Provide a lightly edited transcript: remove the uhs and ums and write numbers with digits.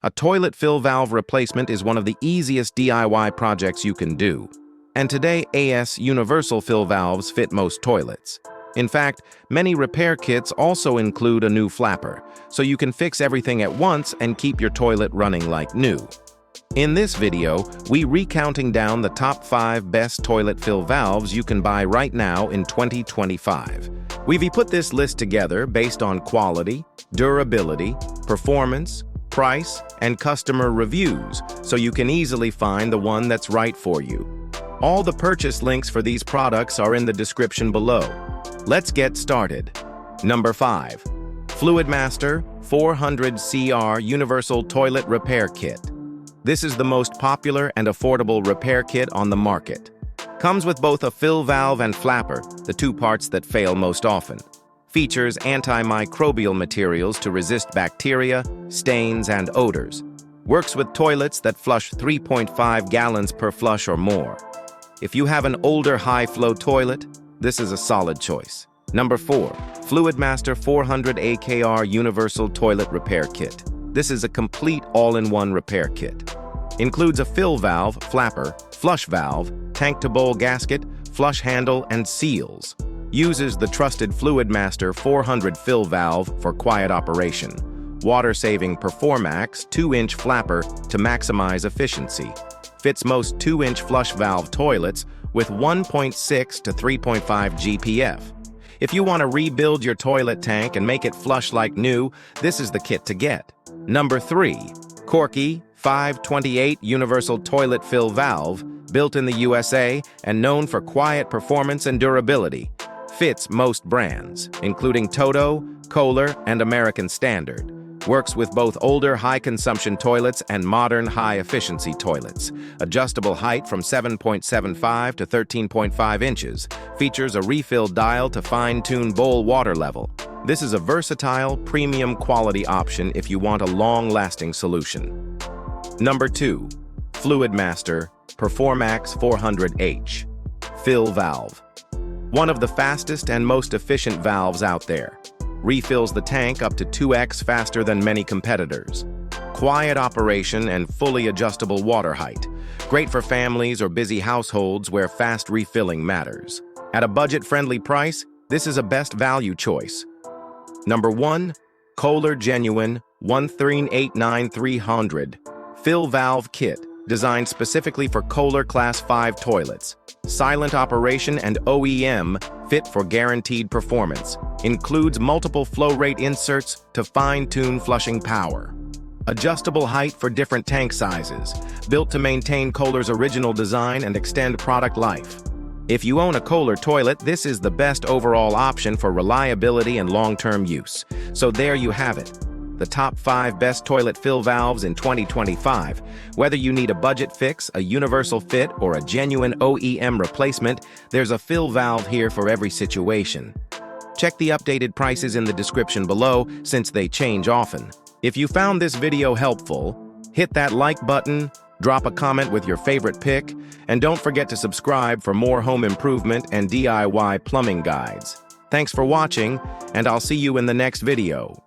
A toilet fill valve replacement is one of the easiest DIY projects you can do. And today, AS universal fill valves fit most toilets. In fact, many repair kits also include a new flapper, so you can fix everything at once and keep your toilet running like new. In this video, we recounting down the top 5 best toilet fill valves you can buy right now in 2025. We've put this list together based on quality, durability, performance, price, and customer reviews, so you can easily find the one that's right for you. All the purchase links for these products are in the description below. Let's get started. Number 5. Fluidmaster 400CR Universal Toilet Repair Kit. This is the most popular and affordable repair kit on the market. Comes with both a fill valve and flapper, the two parts that fail most often. Features antimicrobial materials to resist bacteria, stains, and odors. Works with toilets that flush 3.5 gallons per flush or more. If you have an older high-flow toilet, this is a solid choice. Number 4. Fluidmaster 400 AKR Universal Toilet Repair Kit. This is a complete all-in-one repair kit. Includes a fill valve, flapper, flush valve, tank-to-bowl gasket, flush handle, and seals. Uses the trusted Fluidmaster 400 fill valve for quiet operation. Water-saving Performax 2-inch flapper to maximize efficiency. Fits most 2-inch flush valve toilets with 1.6 to 3.5 GPF. If you want to rebuild your toilet tank and make it flush like new, this is the kit to get. Number 3. Corky 528 Universal Toilet Fill Valve, built in the USA and known for quiet performance and durability. Fits most brands, including Toto, Kohler, and American Standard. Works with both older high-consumption toilets and modern high-efficiency toilets. Adjustable height from 7.75 to 13.5 inches. Features a refill dial to fine-tune bowl water level. This is a versatile, premium quality option if you want a long-lasting solution. Number 2. Fluidmaster Performax 400H Fill Valve. One of the fastest and most efficient valves out there. Refills the tank up to 2x faster than many competitors. Quiet operation and fully adjustable water height. Great for families or busy households where fast refilling matters. At a budget-friendly price, this is a best value choice. Number 1. Kohler Genuine 1389300 Fill Valve Kit. Designed specifically for Kohler Class 5 toilets. Silent operation and OEM, fit for guaranteed performance. Includes multiple flow rate inserts to fine-tune flushing power. Adjustable height for different tank sizes. Built to maintain Kohler's original design and extend product life. If you own a Kohler toilet, this is the best overall option for reliability and long-term use. So there you have it. The top 5 best toilet fill valves in 2025. Whether you need a budget fix, a universal fit, or a genuine OEM replacement, there's a fill valve here for every situation. Check the updated prices in the description below, since they change often. If you found this video helpful, hit that like button, drop a comment with your favorite pick, and don't forget to subscribe for more home improvement and DIY plumbing guides. Thanks for watching, and I'll see you in the next video.